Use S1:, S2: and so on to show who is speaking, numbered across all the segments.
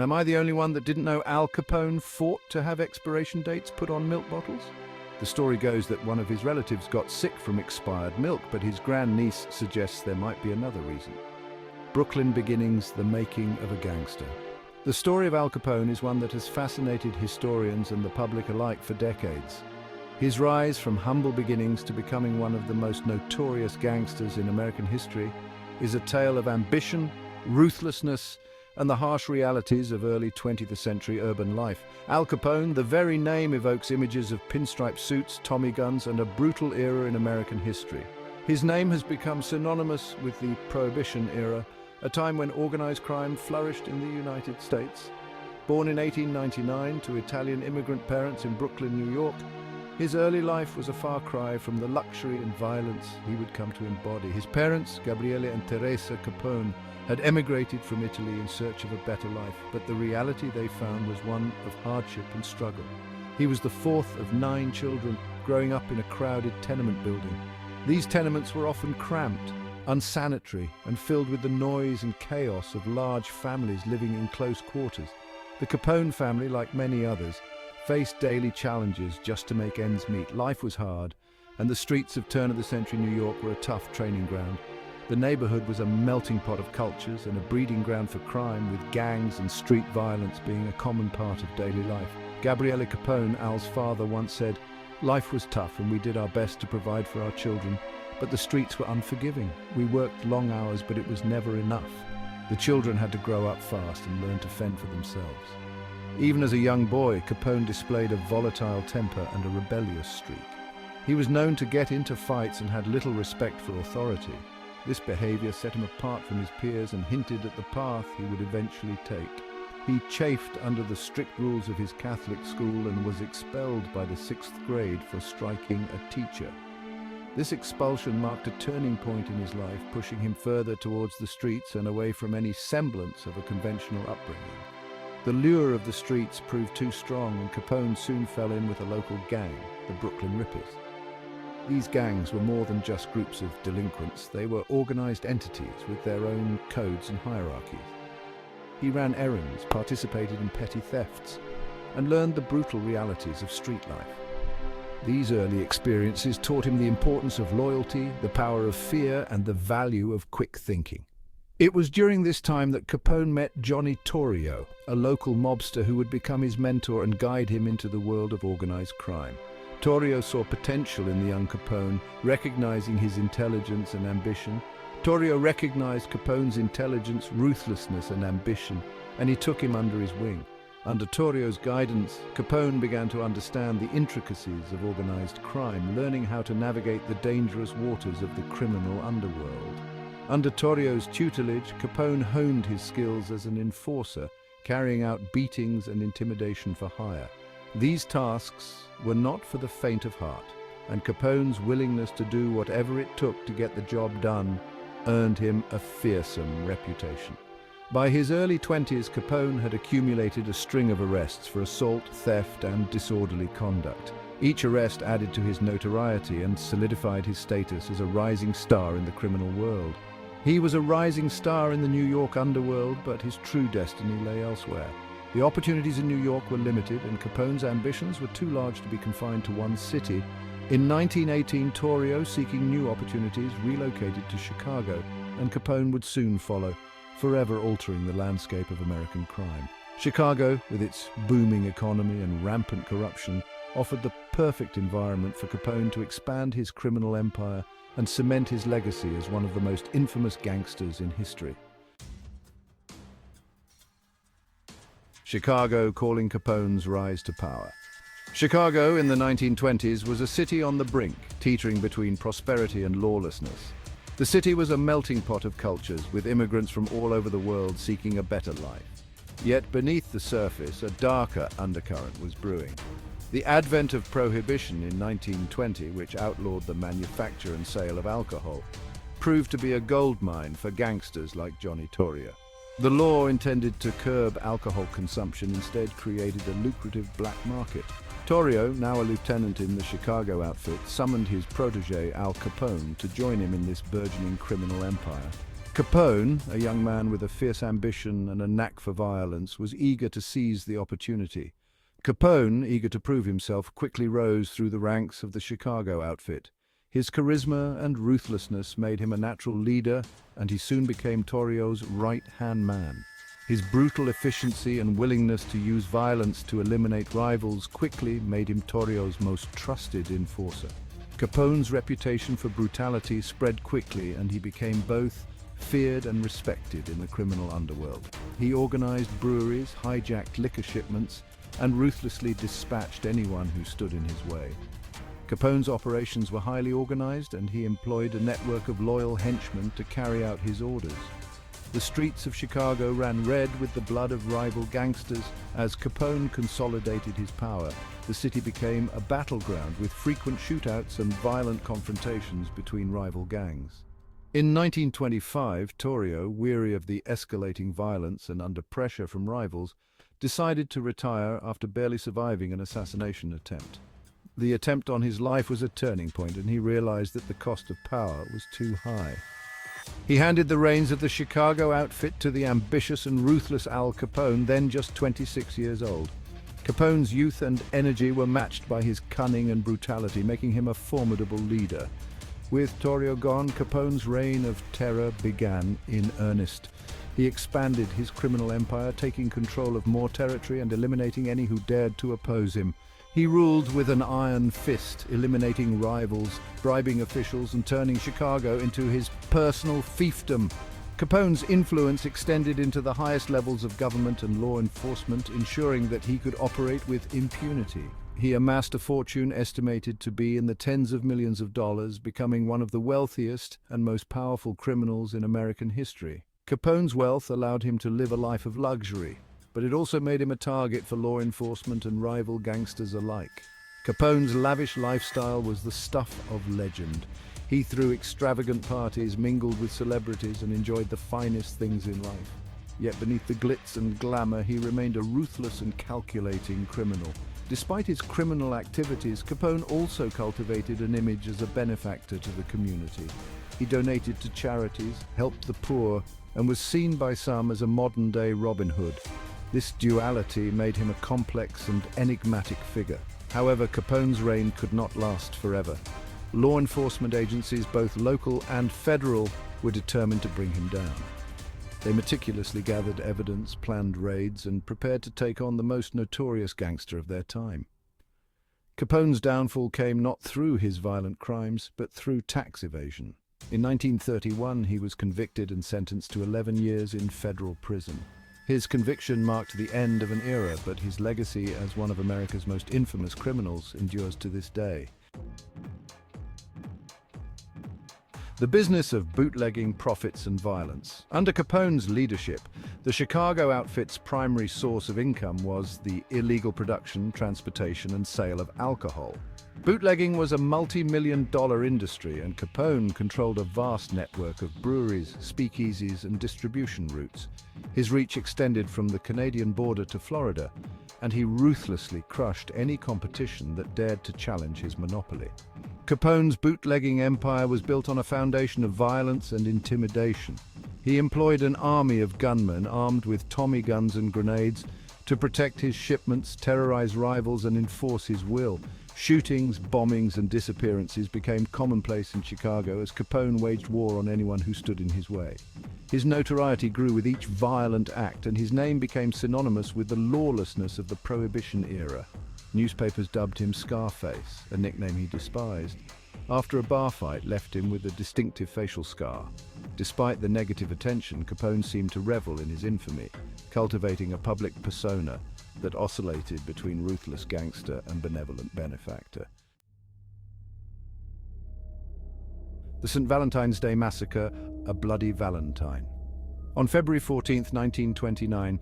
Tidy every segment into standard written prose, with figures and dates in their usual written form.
S1: Am I the only one that didn't know Al Capone fought to have expiration dates put on milk bottles? The story goes that one of his relatives got sick from expired milk, but his grandniece suggests there might be another reason. Brooklyn beginnings, the making of a gangster. The story of Al Capone is one that has fascinated historians and the public alike for decades. His rise from humble beginnings to becoming one of the most notorious gangsters in American history is a tale of ambition, ruthlessness, and the harsh realities of early 20th century urban life. Al Capone, the very name, evokes images of pinstripe suits, Tommy guns, and a brutal era in American history. His name has become synonymous with the Prohibition era, a time when organized crime flourished in the United States. Born in 1899 to Italian immigrant parents in Brooklyn, New York, his early life was a far cry from the luxury and violence he would come to embody. His parents, Gabriele and Teresa Capone, had emigrated from Italy in search of a better life, but the reality they found was one of hardship and struggle. He was the fourth of 9 children, growing up in a crowded tenement building. These tenements were often cramped, unsanitary, and filled with the noise and chaos of large families living in close quarters. The Capone family, like many others, faced daily challenges just to make ends meet. Life was hard, and the streets of turn-of-the-century New York were a tough training ground. The neighborhood was a melting pot of cultures and a breeding ground for crime, with gangs and street violence being a common part of daily life. Gabriele Capone, Al's father, once said, "Life was tough and we did our best to provide for our children, but the streets were unforgiving. We worked long hours, but it was never enough." The children had to grow up fast and learn to fend for themselves. Even as a young boy, Capone displayed a volatile temper and a rebellious streak. He was known to get into fights and had little respect for authority. This behavior set him apart from his peers and hinted at the path he would eventually take. He chafed under the strict rules of his Catholic school and was expelled by the 6th grade for striking a teacher. This expulsion marked a turning point in his life, pushing him further towards the streets and away from any semblance of a conventional upbringing. The lure of the streets proved too strong, and Capone soon fell in with a local gang, the Brooklyn Rippers. These gangs were more than just groups of delinquents. They were organized entities with their own codes and hierarchies. He ran errands, participated in petty thefts, and learned the brutal realities of street life. These early experiences taught him the importance of loyalty, the power of fear, and the value of quick thinking. It was during this time that Capone met Johnny Torrio, a local mobster who would become his mentor and guide him into the world of organized crime. Torrio saw potential in the young Capone, recognizing his intelligence and ambition. Torrio recognized Capone's intelligence, ruthlessness, and ambition, and he took him under his wing. Under Torrio's guidance, Capone began to understand the intricacies of organized crime, learning how to navigate the dangerous waters of the criminal underworld. Under Torrio's tutelage, Capone honed his skills as an enforcer, carrying out beatings and intimidation for hire. These tasks were not for the faint of heart, and Capone's willingness to do whatever it took to get the job done earned him a fearsome reputation. By his early 20s, Capone had accumulated a string of arrests for assault, theft, and disorderly conduct. Each arrest added to his notoriety and solidified his status as a rising star in the criminal world. He was a rising star in the New York underworld, but his true destiny lay elsewhere. The opportunities in New York were limited, and Capone's ambitions were too large to be confined to one city. In 1918, Torrio, seeking new opportunities, relocated to Chicago, and Capone would soon follow, forever altering the landscape of American crime. Chicago, with its booming economy and rampant corruption, offered the perfect environment for Capone to expand his criminal empire and cement his legacy as one of the most infamous gangsters in history. Chicago calling Capone's rise to power. Chicago in the 1920s was a city on the brink, teetering between prosperity and lawlessness. The city was a melting pot of cultures, with immigrants from all over the world seeking a better life. Yet beneath the surface, a darker undercurrent was brewing. The advent of Prohibition in 1920, which outlawed the manufacture and sale of alcohol, proved to be a goldmine for gangsters like Johnny Torrio. The law intended to curb alcohol consumption instead created a lucrative black market. Torrio, now a lieutenant in the Chicago outfit, summoned his protege Al Capone to join him in this burgeoning criminal empire. Capone, a young man with a fierce ambition and a knack for violence, was eager to seize the opportunity. Capone, eager to prove himself, quickly rose through the ranks of the Chicago outfit. His charisma and ruthlessness made him a natural leader, and he soon became Torrio's right-hand man. His brutal efficiency and willingness to use violence to eliminate rivals quickly made him Torrio's most trusted enforcer. Capone's reputation for brutality spread quickly, and he became both feared and respected in the criminal underworld. He organized breweries, hijacked liquor shipments, and ruthlessly dispatched anyone who stood in his way. Capone's operations were highly organized, and he employed a network of loyal henchmen to carry out his orders. The streets of Chicago ran red with the blood of rival gangsters. As Capone consolidated his power, the city became a battleground with frequent shootouts and violent confrontations between rival gangs. In 1925, Torrio, weary of the escalating violence and under pressure from rivals, decided to retire after barely surviving an assassination attempt. The attempt on his life was a turning point, and he realized that the cost of power was too high. He handed the reins of the Chicago outfit to the ambitious and ruthless Al Capone, then just 26 years old. Capone's youth and energy were matched by his cunning and brutality, making him a formidable leader. With Torrio gone, Capone's reign of terror began in earnest. He expanded his criminal empire, taking control of more territory and eliminating any who dared to oppose him. He ruled with an iron fist, eliminating rivals, bribing officials, and turning Chicago into his personal fiefdom. Capone's influence extended into the highest levels of government and law enforcement, ensuring that he could operate with impunity. He amassed a fortune estimated to be in the tens of millions of dollars, becoming one of the wealthiest and most powerful criminals in American history. Capone's wealth allowed him to live a life of luxury, but it also made him a target for law enforcement and rival gangsters alike. Capone's lavish lifestyle was the stuff of legend. He threw extravagant parties, mingled with celebrities, and enjoyed the finest things in life. Yet beneath the glitz and glamour, he remained a ruthless and calculating criminal. Despite his criminal activities, Capone also cultivated an image as a benefactor to the community. He donated to charities, helped the poor, and was seen by some as a modern-day Robin Hood. This duality made him a complex and enigmatic figure. However, Capone's reign could not last forever. Law enforcement agencies, both local and federal, were determined to bring him down. They meticulously gathered evidence, planned raids, and prepared to take on the most notorious gangster of their time. Capone's downfall came not through his violent crimes, but through tax evasion. In 1931, he was convicted and sentenced to 11 years in federal prison. His conviction marked the end of an era, but his legacy as one of America's most infamous criminals endures to this day. The business of bootlegging, profits, and violence. Under Capone's leadership, the Chicago outfit's primary source of income was the illegal production, transportation, and sale of alcohol. Bootlegging was a multi-million-dollar industry, and Capone controlled a vast network of breweries, speakeasies, and distribution routes. His reach extended from the Canadian border to Florida, and he ruthlessly crushed any competition that dared to challenge his monopoly. Capone's bootlegging empire was built on a foundation of violence and intimidation. He employed an army of gunmen armed with Tommy guns and grenades to protect his shipments, terrorize rivals, and enforce his will. Shootings, bombings, and disappearances became commonplace in Chicago as Capone waged war on anyone who stood in his way. His notoriety grew with each violent act, and his name became synonymous with the lawlessness of the Prohibition era. Newspapers dubbed him Scarface, a nickname he despised, after a bar fight left him with a distinctive facial scar. Despite the negative attention, Capone seemed to revel in his infamy, cultivating a public persona that oscillated between ruthless gangster and benevolent benefactor. The St. Valentine's Day Massacre, a Bloody Valentine. On February 14, 1929,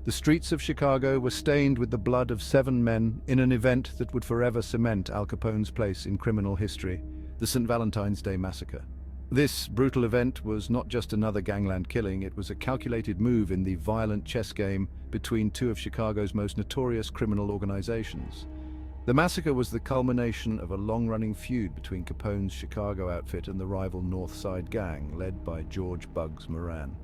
S1: the streets of Chicago were stained with the blood of 7 men in an event that would forever cement Al Capone's place in criminal history, the St. Valentine's Day Massacre. This brutal event was not just another gangland killing, it was a calculated move in the violent chess game between two of Chicago's most notorious criminal organizations. The massacre was the culmination of a long-running feud between Capone's Chicago outfit and the rival North Side gang, led by George "Bugs" Moran.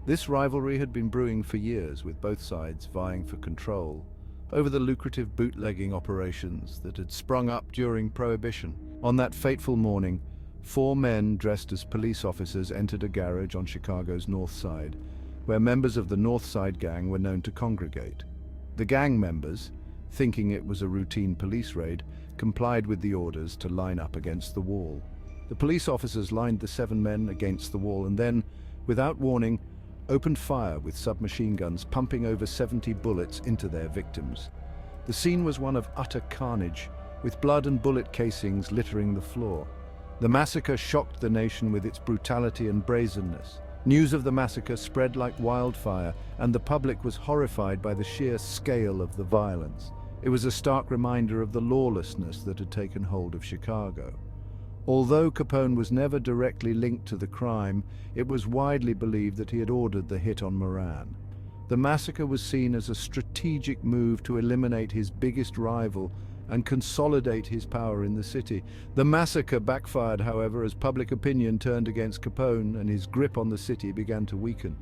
S1: This rivalry had been brewing for years, with both sides vying for control over the lucrative bootlegging operations that had sprung up during Prohibition. On that fateful morning, 4 men dressed as police officers entered a garage on Chicago's North Side, where members of the North Side gang were known to congregate. The gang members, thinking it was a routine police raid, complied with the orders to line up against the wall. The police officers lined the 7 men against the wall and then, without warning, opened fire with submachine guns, pumping over 70 bullets into their victims. The scene was one of utter carnage, with blood and bullet casings littering the floor. The massacre shocked the nation with its brutality and brazenness. News of the massacre spread like wildfire, and the public was horrified by the sheer scale of the violence. It was a stark reminder of the lawlessness that had taken hold of Chicago. Although Capone was never directly linked to the crime, it was widely believed that he had ordered the hit on Moran. The massacre was seen as a strategic move to eliminate his biggest rival and consolidate his power in the city. The massacre backfired, however, as public opinion turned against Capone and his grip on the city began to weaken.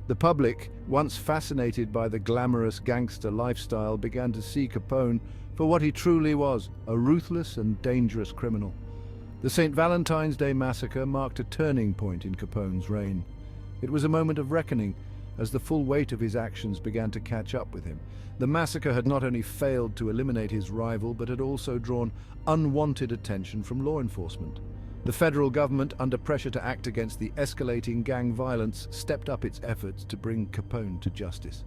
S1: The public, once fascinated by the glamorous gangster lifestyle, began to see Capone for what he truly was, a ruthless and dangerous criminal. The St. Valentine's Day massacre marked a turning point in Capone's reign. It was a moment of reckoning, as the full weight of his actions began to catch up with him. The massacre had not only failed to eliminate his rival, but had also drawn unwanted attention from law enforcement. The federal government, under pressure to act against the escalating gang violence, stepped up its efforts to bring Capone to justice.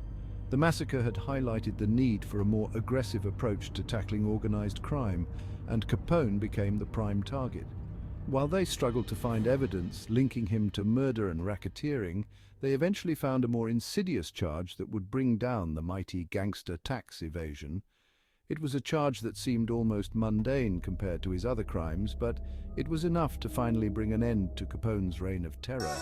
S1: The massacre had highlighted the need for a more aggressive approach to tackling organized crime, and Capone became the prime target. While they struggled to find evidence linking him to murder and racketeering, they eventually found a more insidious charge that would bring down the mighty gangster tax evasion. It was a charge that seemed almost mundane compared to his other crimes, but it was enough to finally bring an end to Capone's reign of terror.